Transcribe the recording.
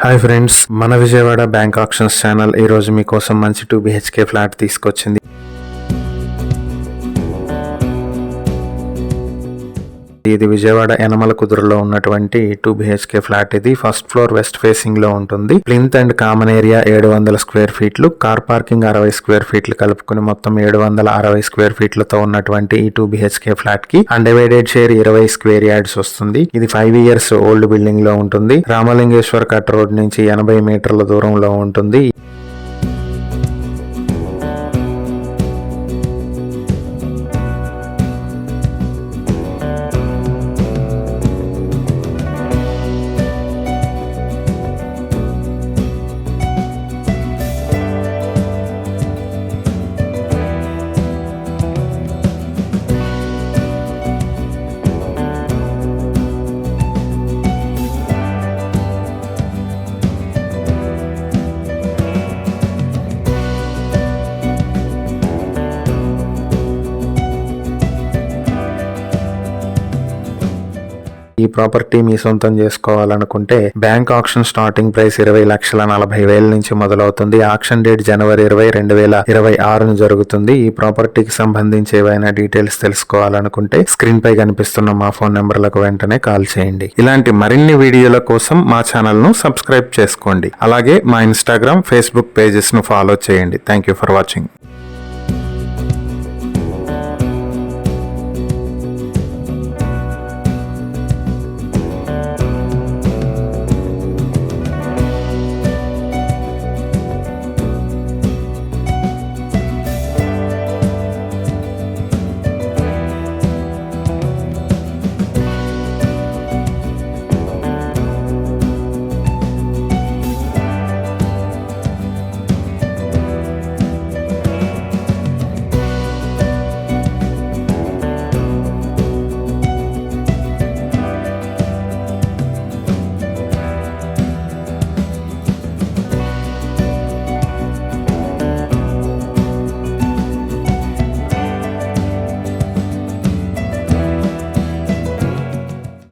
Hi friends, మన Vijayawada bank options channel ఈ రోజు మీకోసం మంచి 2 BHK ఫ్లాట్ తీసుకొచ్చింది. ఇది విజయవాడ యనమల కుదురులో ఉన్నటువంటి 2 BHK ఫ్లాట్. ఇది ఫస్ట్ ఫ్లోర్ వెస్ట్ ఫేసింగ్ లో ఉంటుంది. Plinth and common area 700 square ఫీట్లు, కార్ పార్కింగ్ 60 స్క్వేర్ ఫీట్లు కలుపుకుని మొత్తం 760 స్క్వేర్ ఫీట్లతో ఉన్నటువంటి ఈ 2 BHK ఫ్లాట్ కి అన్డివైడెడ్ షేర్ 20 స్క్వేర్ యార్డ్స్ వస్తుంది. ఇది 5 years ఓల్డ్ బిల్డింగ్ లో ఉంటుంది. రామలింగేశ్వర్ కట్ రోడ్ నుంచి 80 మీటర్ల దూరంలో ఉంటుంది. ఈ ప్రాపర్టీ మీ సొంతం చేసుకోవాలనుకుంటే బ్యాంక్ ఆక్షన్ స్టార్టింగ్ ప్రైస్ 20,40,000 నుంచి మొదలవుతుంది. ఆక్షన్ డేట్ January 20, 2026 జరుగుతుంది. ఈ ప్రాపర్టీకి సంబంధించి ఏవైనా డీటెయిల్స్ తెలుసుకోవాలనుకుంటే స్క్రీన్ పై కనిపిస్తున్న మా ఫోన్ నెంబర్లకు వెంటనే కాల్ చేయండి. ఇలాంటి మరిన్ని వీడియోల కోసం మా ఛానల్ ను సబ్స్క్రైబ్ చేసుకోండి. అలాగే మా ఇన్స్టాగ్రామ్, ఫేస్బుక్ పేజెస్ ను ఫాలో చేయండి. Thank you for watching.